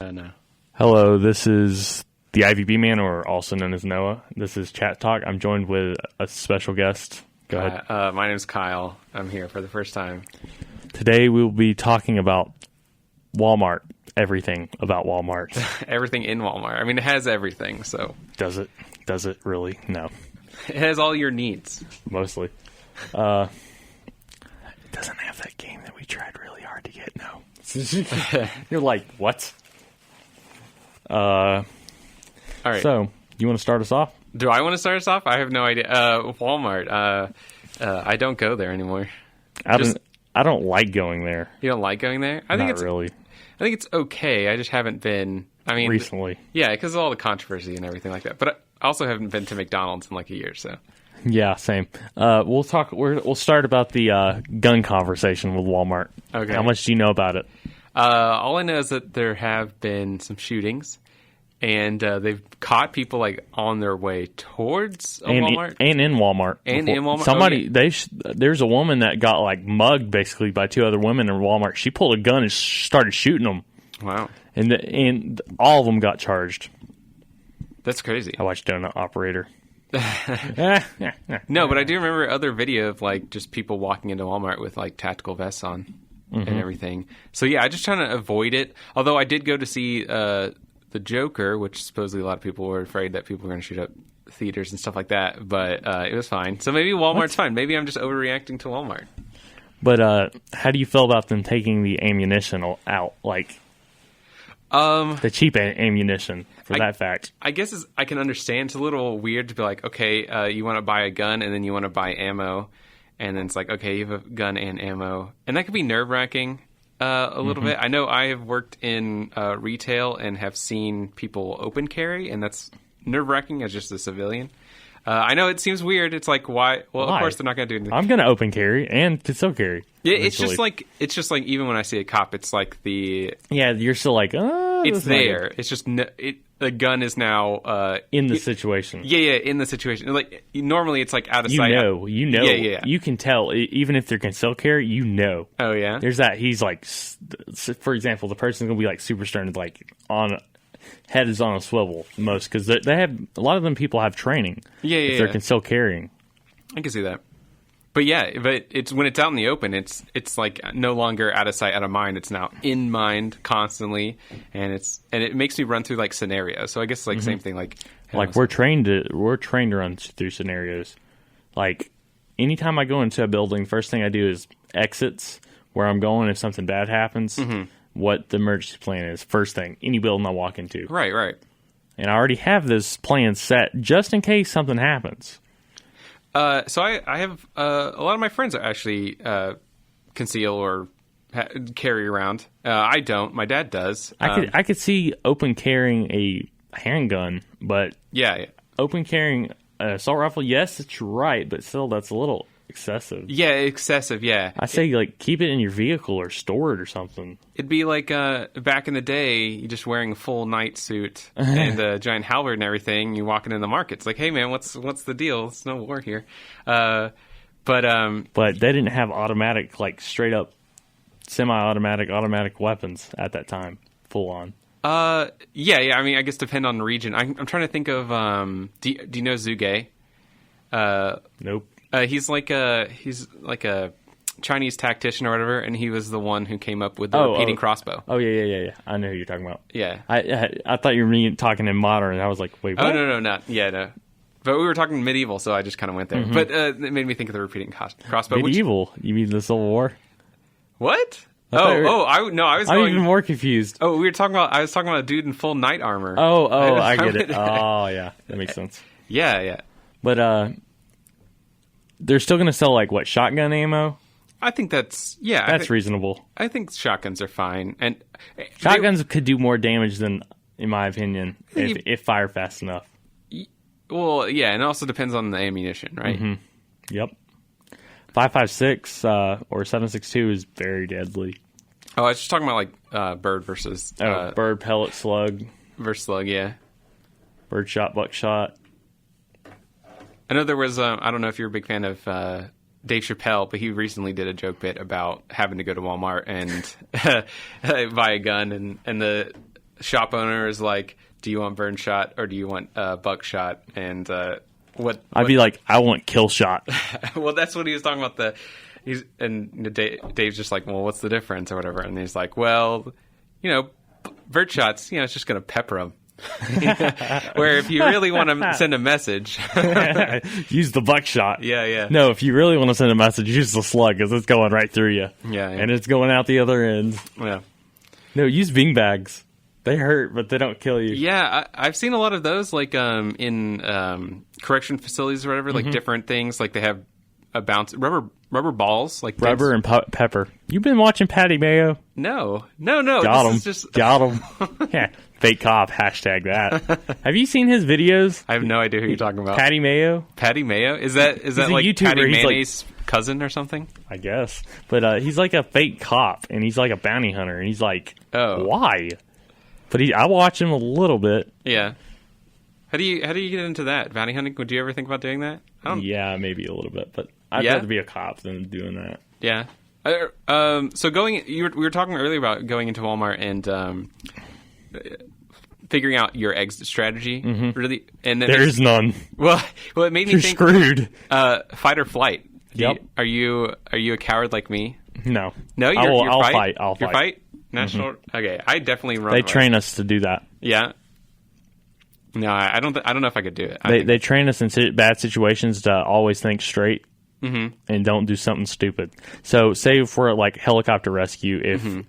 No. Hello, this is the IVB Man, or also known as Noah. This is ChattTalk. I'm joined with a special guest. Go ahead. My name's Kyle. I'm here for the first time. Today we'll be talking about Walmart. Everything about Walmart. Everything in Walmart. I mean, it has everything, so. Does it? Does it really? No. It has all your needs. Mostly. It doesn't have that game that we tried really hard to get. No. You're like, what? All right. So, you want to start us off? Do I want to start us off? I have no idea. Walmart. I don't go there anymore. I don't like going there. You don't like going there? I think Not really. I think it's okay. I just haven't been. I mean, recently. Yeah, because of all the controversy and everything like that. But I also haven't been to McDonald's in like a year, so. Yeah, same. We'll start about the gun conversation with Walmart. Okay. How much do you know about it? All I know is that there have been some shootings, and they've caught people like on their way towards Walmart and in Walmart. And in Walmart. Somebody there's a woman that got like mugged basically by two other women in Walmart. She pulled a gun and started shooting them. Wow. And all of them got charged. That's crazy. I watched Donut Operator. No, but I do remember other video of like just people walking into Walmart with like tactical vests on and everything. So yeah, I just trying to avoid it. Although I did go to see the Joker, which supposedly a lot of people were afraid that people were going to shoot up theaters and stuff like that. But it was fine. So maybe Walmart's fine. Maybe I'm just overreacting to Walmart. But how do you feel about them taking the ammunition out, like the cheap ammunition? For that fact, I guess I can understand. It's a little weird to be like, okay, you want to buy a gun and then you want to buy ammo, and then it's like, okay, you have a gun and ammo, and that could be nerve-wracking a little bit. I know I have worked in retail and have seen people open carry, and that's nerve-wracking as just a civilian. I know it seems weird. It's like, why? Well, of course they're not going to do anything. I'm going to open carry and conceal carry. Yeah, it's just like even when I see a cop, it's like you're still like, it's there. It's just the gun is now in the situation. Yeah, in the situation. Like normally, it's like out of sight. You know. Yeah. You can tell even if they're concealed carry. You know. Oh yeah. There's that. He's like, for example, the person's gonna be like super stern, like on. Head is on a swivel most because they have a lot of them. People have training. Yeah. They're concealed carrying. I can see that. But yeah, but it's when it's out in the open, it's like no longer out of sight, out of mind. It's now in mind constantly, and it makes me run through like scenarios. So I guess like same thing. Like we're trained to run through scenarios. Like anytime I go into a building, first thing I do is exits where I'm going if something bad happens. What the emergency plan is. First thing, any building I walk into. Right. And I already have this plan set just in case something happens. So I have a lot of my friends are actually conceal or carry around. I don't. My dad does. I could see open carrying a handgun, but yeah. Open carrying an assault rifle, yes, it's right, but still that's a little excessive. Yeah, excessive, yeah. I say, like, keep it in your vehicle or store it or something. It'd be like back in the day, you just wearing a full night suit and a giant halberd and everything, you walking in the market. It's like, hey, man, what's the deal? It's no war here. But they didn't have automatic, like, straight-up semi-automatic, automatic weapons at that time, full-on. Yeah, I mean, I guess depend on the region. I'm trying to think of, do you know Zugay? Nope. He's like a Chinese tactician or whatever, and he was the one who came up with the repeating crossbow. Oh yeah. I know who you're talking about. Yeah. I thought you were talking in modern, and I was like, wait, what? Oh no, not no. But we were talking medieval, so I just kind of went there. But it made me think of the repeating crossbow. Medieval? You mean the Civil War? What? I was I'm even more confused. Oh, I was talking about a dude in full knight armor. Oh, I get it. Oh yeah, that makes sense. Yeah. But they're still going to sell, like, what, shotgun ammo? I think that's reasonable. I think shotguns are fine. And shotguns could do more damage than, in my opinion, if fired fast enough. Well, yeah, and it also depends on the ammunition, right? Mm-hmm. Yep. 5.56 or 7.62 is very deadly. Oh, I was just talking about, like, bird versus... bird, pellet, slug. Versus slug, yeah. Bird shot, buckshot. I know there was, I don't know if you're a big fan of Dave Chappelle, but he recently did a joke bit about having to go to Walmart and buy a gun, and the shop owner is like, do you want burn shot or do you want buckshot? And I'd be like, I want kill shot. Well, that's what he was talking about. Dave's just like, well, what's the difference or whatever? And he's like, well, bird shots, it's just going to pepper them. Where if you really want to send a message, use the buckshot. Yeah. No, if you really want to send a message, use the slug because it's going right through you. Yeah. And it's going out the other end. Yeah. No, use bean bags. They hurt, but they don't kill you. Yeah, I've seen a lot of those, like in correction facilities or whatever, like different things. Like they have a rubber balls, like rubber and pepper. You've been watching Patty Mayo? No. Got him. Got him. Yeah. Fake cop, hashtag that. Have you seen his videos? I have no idea who you're talking about. Patty Mayo? Patty Mayo? Is that like YouTuber. Patty Mayonnaise cousin or something? I guess. But he's like a fake cop, and he's like a bounty hunter, and he's like, why? But I watch him a little bit. Yeah. How do you get into that? Bounty hunting? Would you ever think about doing that? Yeah, maybe a little bit, but I'd rather be a cop than doing that. Yeah. So we were talking earlier about going into Walmart and figuring out your exit strategy. Really, and then there's none. Well, it made me You're think. Screwed. Fight or flight. Yep. Are you a coward like me? No. No, I'll fight. I'll Your fight. National. Okay, I definitely run. They train us to do that. Yeah. No, I don't know if I could do it. They train us in bad situations to always think straight and don't do something stupid. So, say for like helicopter rescue,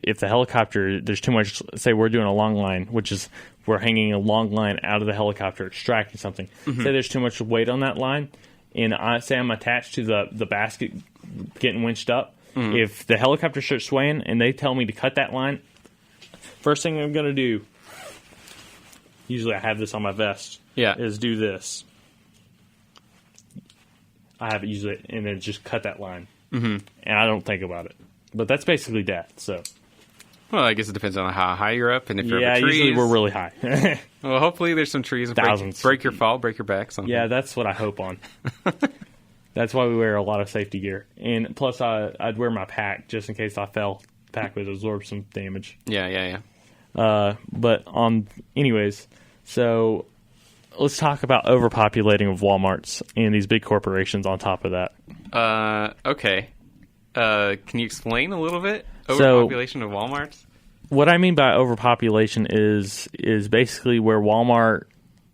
if the helicopter there's too much, say we're doing a long line, which is we're hanging a long line out of the helicopter extracting something. Say there's too much weight on that line, and I'm attached to the basket getting winched up. If the helicopter starts swaying and they tell me to cut that line, first thing I'm going to do, usually I have this on my vest, is do this. I have it usually, and then just cut that line. And I don't think about it. But that's basically death, so. Well, I guess it depends on how high you're up and if you're up trees. Usually we're really high. Well, hopefully there's some trees. Thousands. Break your fall, break your back, something. Yeah, that's what I hope on. That's why we wear a lot of safety gear. And plus, I'd wear my pack just in case I fell. Pack would absorb some damage. Yeah. But anyways, so let's talk about overpopulating of Walmarts and these big corporations on top of that. Okay. Can you explain a little bit? Overpopulation of Walmarts? What I mean by overpopulation is basically where Walmart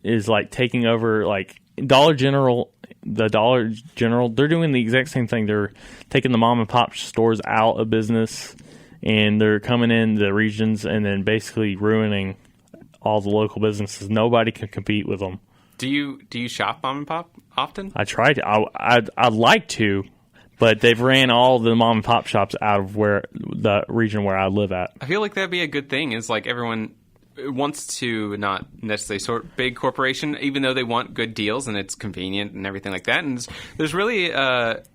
is like taking over like Dollar General. The Dollar General, they're doing the exact same thing. They're taking the mom and pop stores out of business, and they're coming in the regions and then basically ruining all the local businesses. Nobody can compete with them. Do you shop mom and pop often? I try to. I'd like to, but they've ran all the mom and pop shops out of the region where I live at. I feel like that'd be a good thing. Is like everyone wants to not necessarily sort big corporation, even though they want good deals and it's convenient and everything like that. And there's really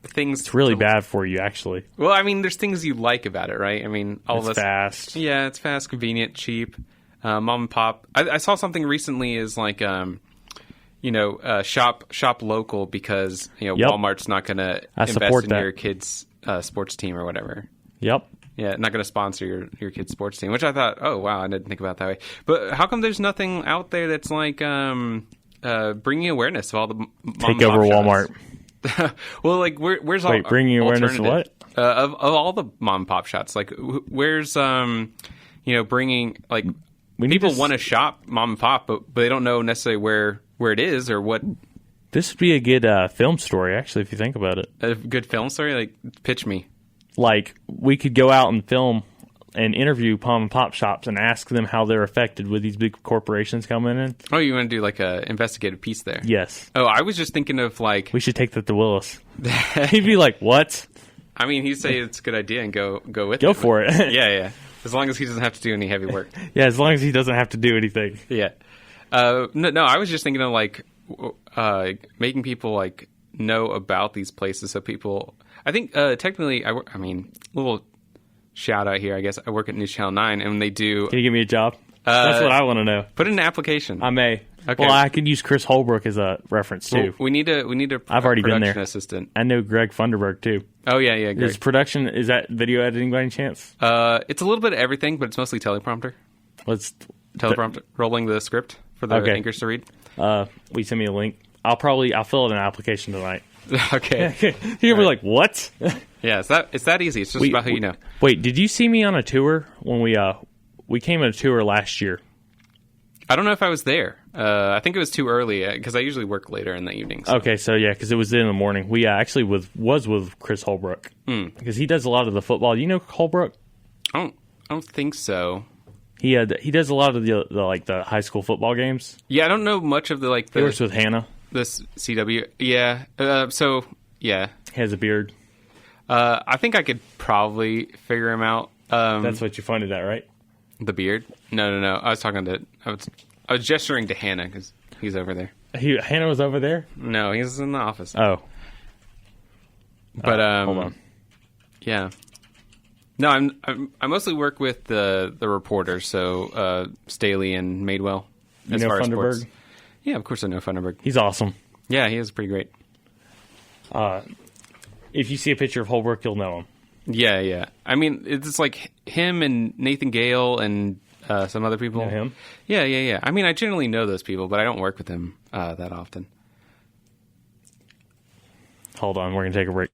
things. It's really bad for you, actually. Well, I mean, there's things you like about it, right? I mean, It's fast. Yeah, it's fast, convenient, cheap. Mom and pop. I saw something recently is like, shop local because Walmart's not going to invest in your kid's sports team or whatever. Yep. Yeah, not going to sponsor your kid's sports team, which I thought, oh, wow, I didn't think about it that way. But how come there's nothing out there that's like bringing awareness of all the mom Take over Walmart. Well, like, where's all bringing awareness of what? Of all the mom and pop shops. Like, where's, bringing, like, people want to shop mom and pop, but they don't know necessarily where it is or what. This would be a good film story, actually, if you think about it. A good film story? Like, pitch me. Like, we could go out and film and interview mom and pop shops and ask them how they're affected with these big corporations coming in. Oh, you want to do like a investigative piece there? Yes. Oh, I was just thinking of like... We should take that to Willis. He'd be like, what? I mean, he'd say it's a good idea and go with it. Go for it. Yeah. As long as he doesn't have to do any heavy work. Yeah, as long as he doesn't have to do anything. Yeah. No, I was just thinking of like making people like know about these places so people... I think technically, a little shout out here, I guess. I work at News Channel 9, and when they do... Can you give me a job? That's what I want to know. Put in an application. I may. Okay. Well, I could use Chris Holbrook as a reference, too. Well, we need a I've already been there. Assistant. I know Greg Funderburg, too. Oh, yeah. Greg. Is that video editing by any chance? It's a little bit of everything, but it's mostly teleprompter. Let's teleprompter, rolling the script for the anchors to read? We send me a link. I'll fill out an application tonight. Okay. You'll be like, what? Yeah, it's that easy. It's just about who you know. Wait, did you see me on a tour when we came on a tour last year? I don't know if I was there. I think it was too early because I usually work later in the evening. So. Okay, so yeah, because it was in the morning. We actually was with Chris Holbrook because he does a lot of the football. You know Holbrook? I don't think so. He does a lot of the high school football games. Yeah, I don't know much of the He works with Hannah. This CW. Yeah. So yeah, he has a beard. I think I could probably figure him out. That's what you pointed at, right? The beard? No. I was gesturing to Hannah because he's over there. Hannah was over there? No, he's in the office. Oh. But hold on. Yeah. No, I mostly work with the reporters, so Staley and Madewell. You know Funderburg? Yeah, of course I know Funderburg. He's awesome. Yeah, he is pretty great. If you see a picture of Holbrook, you'll know him. Yeah. I mean, it's like him and Nathan Gale and some other people. You know him? Yeah. I mean, I generally know those people, but I don't work with them that often. Hold on, we're going to take a break.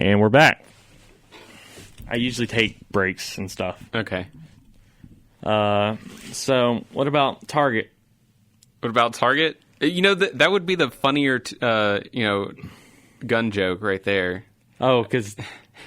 And we're back. I usually take breaks and stuff. Okay. So, what about Target? What about Target? You know, that would be the funnier, gun joke right there. Oh, because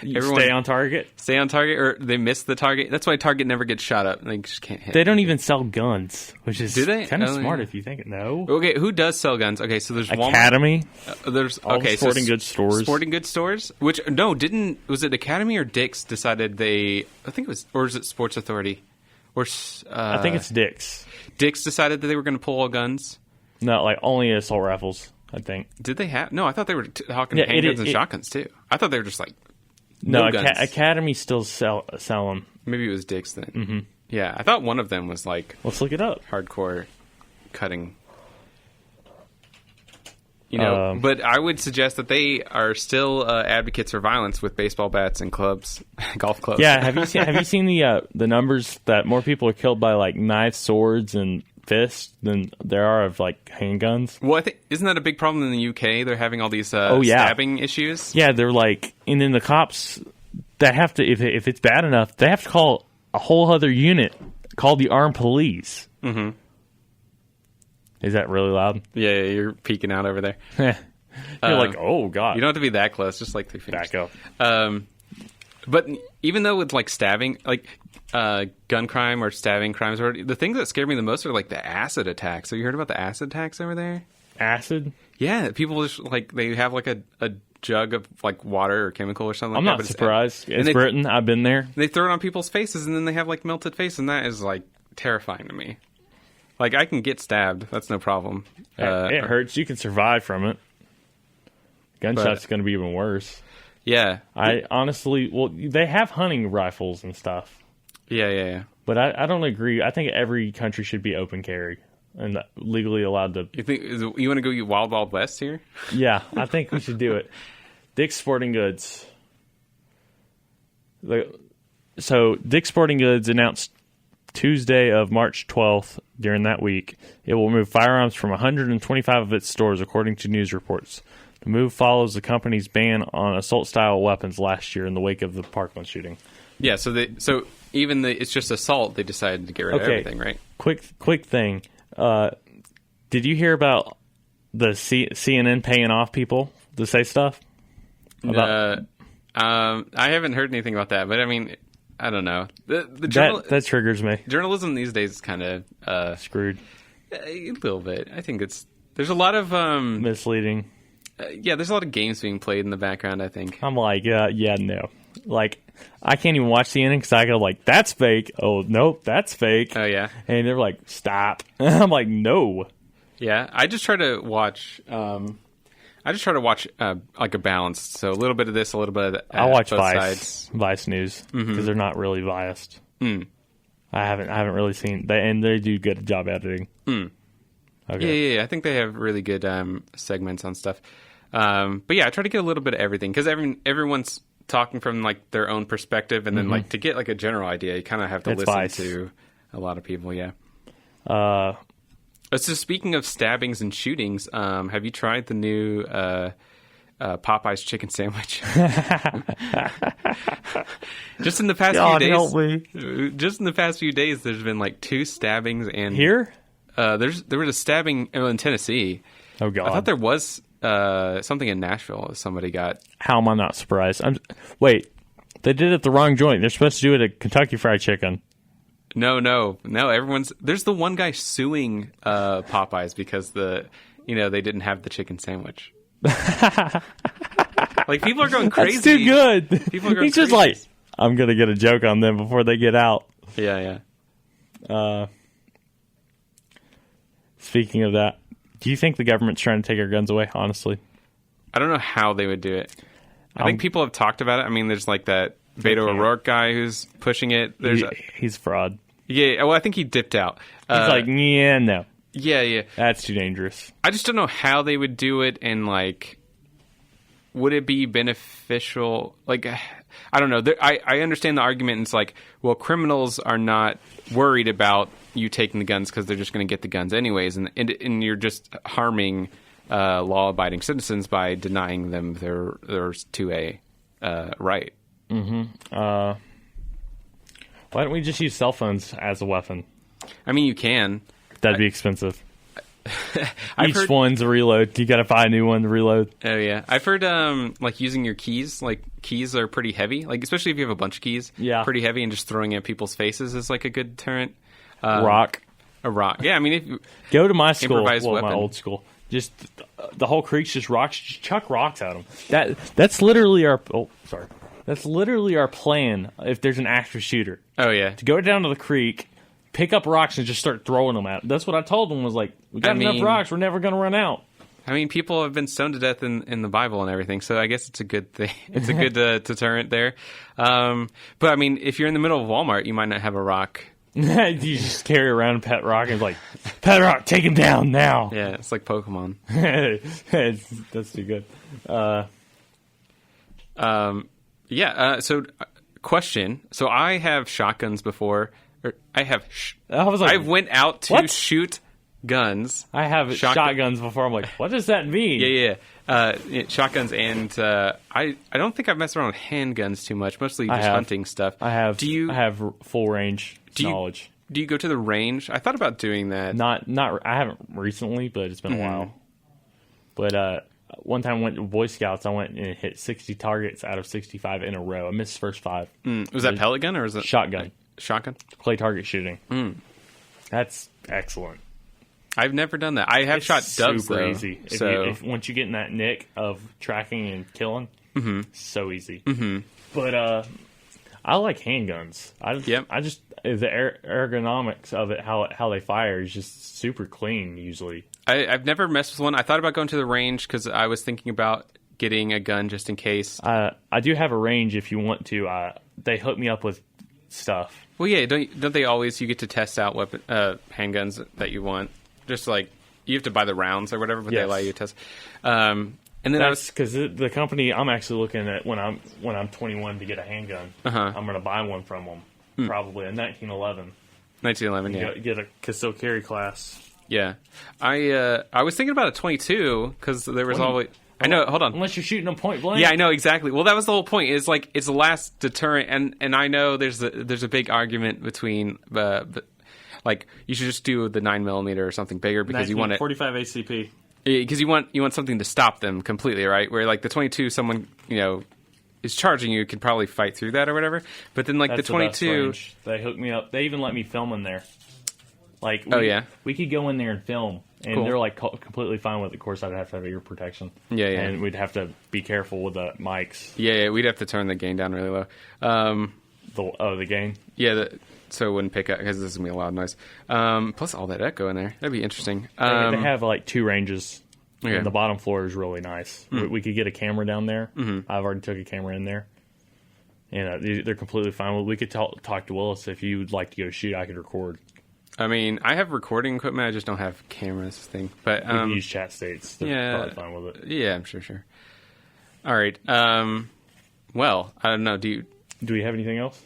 you stay on target? Stay on target, or they miss the target. That's why Target never gets shot up. They just can't hit. They don't even sell guns, which is kind of smart if you think it. No. Okay, who does sell guns? Okay, so there's Academy. Walmart. There's sporting goods stores. Sporting goods stores. Was it Academy or Dick's decided I think it was, or is it Sports Authority? Or I think it's Dick's. Dick's decided that they were going to pull all guns. No, like only assault rifles. I think. Did they have? No, I thought they were talking handguns and shotguns too. I thought they were just like guns. Academy still sell them. Maybe it was Dick's then. Mm-hmm. Yeah, I thought one of them was like. Let's look it up. Hardcore cutting. But I would suggest that they are still advocates for violence with baseball bats and clubs, golf clubs. Yeah, have you seen the numbers that more people are killed by like knives, swords, and fists than there are of like handguns? Well, I think isn't that a big problem in the UK? They're having all these stabbing issues. Yeah, they're like, and then the cops that have to, if it's bad enough, they have to call a whole other unit called the armed police. Mm-hmm. Is that really loud? Yeah, you're peeking out over there. You're like, oh god! You don't have to be that close. Just like 3 fingers. Back up. But even though with like stabbing, like gun crime or stabbing crimes, or the things that scare me the most are like the acid attacks. Have you heard about the acid attacks over there? Acid? Yeah, people just like they have like a jug of like water or chemical or something. I'm like not surprised. It's Britain. I've been there. They throw it on people's faces, and then they have like melted face, and that is like terrifying to me. Like, I can get stabbed. That's no problem. It hurts. You can survive from it. Gunshot's going to be even worse. Yeah. I honestly... Well, they have hunting rifles and stuff. Yeah. But I don't agree. I think every country should be open carry and legally allowed to... You want to go Wild Wild West here? Yeah, I think we should do it. Dick's Sporting Goods. So, Dick's Sporting Goods announced Tuesday of March 12th, during that week, it will remove firearms from 125 of its stores, according to news reports. The move follows the company's ban on assault-style weapons last year in the wake of the Parkland shooting. Yeah, so it's just assault, they decided to get rid of everything, right? Quick thing. Did you hear about the CNN paying off people to say stuff? I haven't heard anything about that, but I mean... I don't know. That triggers me. Journalism these days is kind of screwed. A little bit. I think there's a lot of misleading. There's a lot of games being played in the background, I think. I'm like, no. Like, I can't even watch CNN because I go like, that's fake. Oh, nope, that's fake. Oh, yeah. And they're like, stop. I'm like, no. Yeah, I just try to watch I just try to watch like a balance. So a little bit of this, a little bit of that. I watch both Vice News because they're not really biased. Mm. I haven't really seen they, and they do a good job editing. Mm. Okay. Yeah. I think they have really good segments on stuff. But yeah, I try to get a little bit of everything because everyone's talking from like their own perspective, and then like to get like a general idea, you kind of have to listen to a lot of people. Yeah. So speaking of stabbings and shootings, have you tried the new Popeye's chicken sandwich? Just in the past few days, help me. Just in the past few days, there's been like 2 stabbings, and Here? there was a stabbing in Tennessee. Oh God! I thought there was something in Nashville. Somebody got. How am I not surprised? Wait, they did it at the wrong joint. They're supposed to do it at Kentucky Fried Chicken. No. There's the one guy suing Popeyes because they didn't have the chicken sandwich. Like people are going crazy. That's too good. People are going He's just crazy. like, I'm gonna get a joke on them before they get out. Yeah. Speaking of that, do you think the government's trying to take our guns away? Honestly, I don't know how they would do it. I think people have talked about it. I mean, there's like that Beto O'Rourke guy who's pushing it. He's fraud. Yeah, well, I think he dipped out. He's like, yeah, no. Yeah. That's too dangerous. I just don't know how they would do it, and like, would it be beneficial? Like, I don't know. I understand the argument. And it's like, well, criminals are not worried about you taking the guns because they're just going to get the guns anyways, and you're just harming law-abiding citizens by denying them their 2A right. Mm-hmm. Why don't we just use cell phones as a weapon? I mean, you can. That'd be expensive. Each one's a reload. You got to buy a new one to reload. Oh yeah, I've heard like using your keys. Like keys are pretty heavy. Like especially if you have a bunch of keys. Yeah, pretty heavy, and just throwing it at people's faces is like a good deterrent. A rock. Yeah, I mean, if you go to my school, my old school, just the whole creek's just rocks. Just chuck rocks at them. That's literally our. Oh, sorry. That's literally our plan. If there's an active shooter. Oh yeah, to go down to the creek, pick up rocks and just start throwing them at them. That's what I told them, was like, we got enough rocks, we're never going to run out. I mean, people have been stoned to death in the Bible and everything, so I guess it's a good thing. It's a good deterrent there. But I mean, if you're in the middle of Walmart, you might not have a rock. You just carry around a pet rock and it's like, pet rock, take him down now. Yeah, it's like Pokemon. That's too good. So question. So I have shotguns before. I went out to shoot guns. I have shotguns before. I'm like, what does that mean? Yeah. Shotguns, and I don't think I've messed around with handguns too much. Mostly just hunting stuff. I have full range knowledge. Do you go to the range? I thought about doing that. Not. I haven't recently, but it's been a while. But one time I went to Boy Scouts. I went and hit 60 targets out of 65 in a row. I missed the first 5. Was that pellet gun or was it shotgun? Shotgun? Clay target shooting. That's excellent. I've never done that. I have shot doves, super though. Easy. So Once you get in that nick of tracking and killing, so easy. Mm-hmm. But I like handguns. I just the ergonomics of it, how they fire is just super clean usually. I've never messed with one. I thought about going to the range because I was thinking about getting a gun just in case. I do have a range if you want to. They hook me up with stuff. Well, yeah, don't they always? You get to test out handguns that you want. Just like you have to buy the rounds or whatever, but they allow you to test. And then that's because the company I'm actually looking at when I'm 21 to get a handgun. I'm going to buy one from them probably in 1911. 1911, yeah. Get a conceal carry class. Yeah, I was thinking about a 22 because there was always. I know. Hold on. Unless you're shooting them point blank. Yeah, I know exactly. Well, that was the whole point. It's like it's the last deterrent, and I know there's a big argument between like you should just do the 9mm or something bigger because you want it 45 ACP. Because you want something to stop them completely, right? Where like the 22, someone is charging you could probably fight through that or whatever. But then like that's the 22, they hooked me up. They even let me film in there. Like we could go in there and film. And they're like completely fine with it. Of course, I'd have to have ear protection. Yeah. And we'd have to be careful with the mics. Yeah, we'd have to turn the gain down really low. The gain? Yeah, so it wouldn't pick up because this is going to be a loud noise. Plus all that echo in there. That'd be interesting. They have like 2 ranges. Okay. And the bottom floor is really nice. We could get a camera down there. I've already took a camera in there. And they're completely fine. We could talk to Willis. If you'd like to go shoot, I could record. I mean, I have recording equipment. I just don't have cameras thing. But We can use chat states. They're probably fine with it. Yeah, I'm sure. All right. Well, I don't know. Do we have anything else?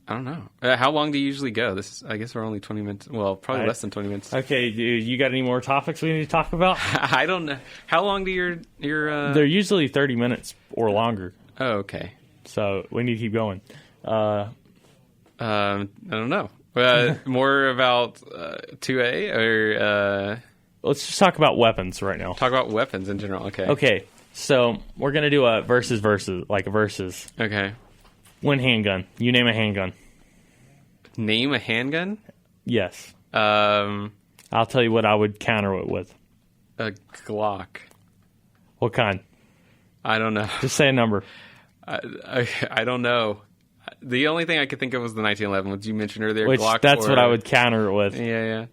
I don't know. How long do you usually go? I guess we're only 20 minutes. Well, probably less than 20 minutes. Okay, you got any more topics we need to talk about? I don't know. How long do your They're usually 30 minutes or longer. Oh, okay. So we need to keep going. I don't know. More about 2A or let's just talk about weapons right now. Talk about weapons in general. Okay. Okay. So we're gonna do a versus, like a versus. Okay. One handgun. You name a handgun. Name a handgun? Yes. I'll tell you what I would counter it with. A Glock. What kind? I don't know. Just say a number. I don't know. The only thing I could think of was the 1911, which you mentioned earlier. Which Glock that's what I would counter it with. Yeah.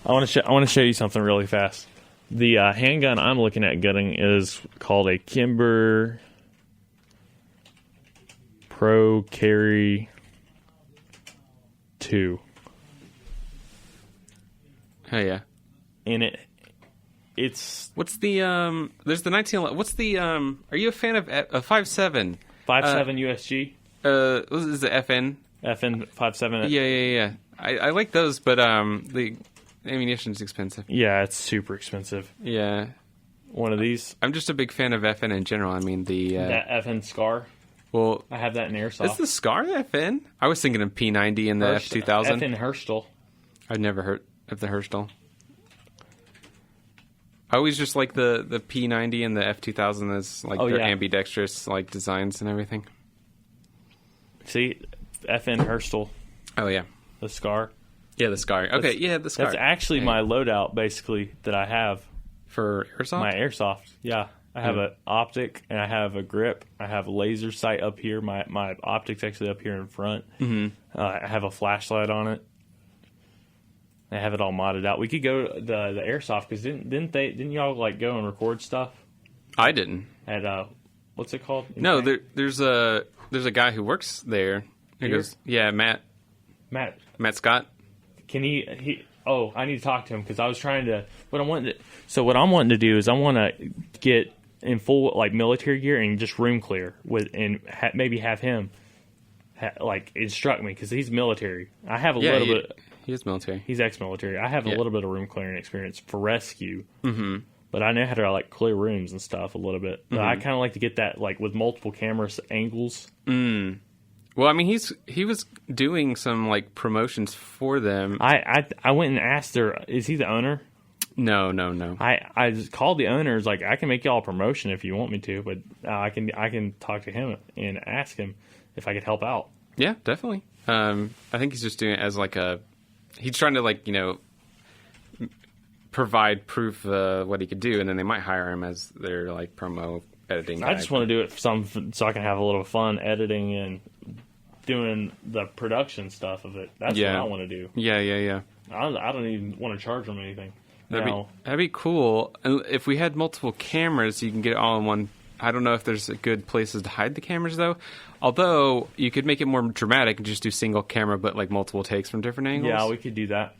I want to show you something really fast. The handgun I'm looking at getting is called a Kimber Pro Carry 2. Oh yeah. And it's what's the there's the 1911. What's the are you a fan of 5.7? 5.7 USG? What is the FN? FN 5.7. Yeah. I like those, but the ammunition's expensive. Yeah, it's super expensive. Yeah. One of these. I'm just a big fan of FN in general. I mean that FN Scar. Well, I have that in airsoft. Is the Scar the FN? I was thinking of P90 and the F2000. FN Herstal. I've never heard of the Herstal. I always just like the P90 and the F2000 as like their ambidextrous like designs and everything. See, FN Herstal. Oh yeah, the Scar. Yeah, the Scar. Okay, the Scar. That's actually my loadout basically that I have for airsoft. My airsoft. Yeah, I have an optic and I have a grip. I have a laser sight up here. My optic's actually up here in front. Mm-hmm. I have a flashlight on it. I have it all modded out. We could go to the airsoft because didn't y'all like go and record stuff? I didn't. At what's it called? No, there's a guy who works there. He goes, yeah, Matt Scott. Can he? Oh, I need to talk to him because I was trying to. What I'm wanting to do is I want to get in full like military gear and just room clear maybe have him like instruct me because he's military. I have a little bit. He is military. He's ex-military. I have a little bit of room clearing experience for rescue. Mm-hmm. But I know how to like clear rooms and stuff a little bit. But I kind of like to get that like with multiple camera angles. Mm. Well, I mean, he was doing some like promotions for them. I went and asked her, is he the owner? No. I just called the owners like I can make y'all a promotion if you want me to, but I can talk to him and ask him if I could help out. Yeah, definitely. I think he's just doing it as like he's trying to like provide proof what he could do, and then they might hire him as their like promo editing guy. I just want to do it so I can have a little fun editing and doing the production stuff of it. That's what I want to do. Yeah. I don't even want to charge them anything. That'd be cool. If we had multiple cameras, you can get it all in one. I don't know if there's good places to hide the cameras though. Although you could make it more dramatic and just do single camera, but like multiple takes from different angles. Yeah, we could do that.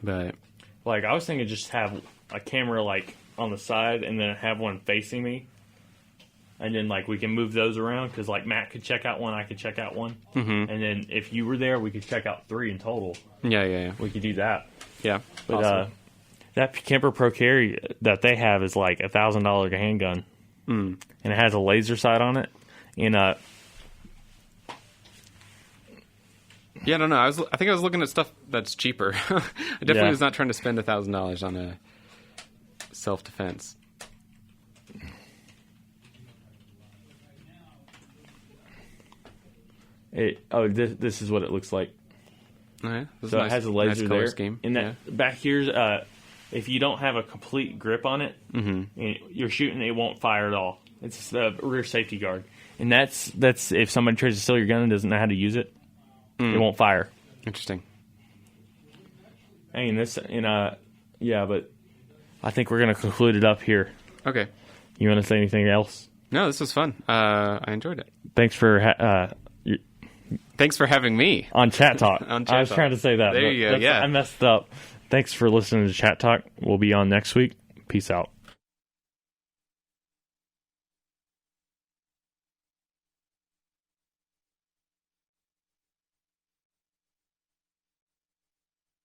But like I was thinking, just have a camera like on the side, and then have one facing me, and then like we can move those around because like Matt could check out one, I could check out one, and then if you were there, we could check out 3 in total. Yeah. We could do that. Yeah, but awesome. That Kemper Pro Carry that they have is like $1,000 handgun, and it has a laser sight on it. And yeah, I don't know. I think I was looking at stuff that's cheaper. I definitely was not trying to spend $1,000 on a self-defense. This is what it looks like. Okay. So it has a laser there. Scheme. And that back here's if you don't have a complete grip on it, you're shooting, it won't fire at all. It's the rear safety guard, and that's if somebody tries to steal your gun and doesn't know how to use it, it won't fire. Interesting. But I think we're going to conclude it up here. Okay. You want to say anything else? No, this was fun. I enjoyed it. Thanks for Thanks for having me on ChattTalk. On I was ChattTalk. trying to say that. There you go. Yeah. I messed up. Thanks for listening to ChattTalk. We'll be on next week. Peace out.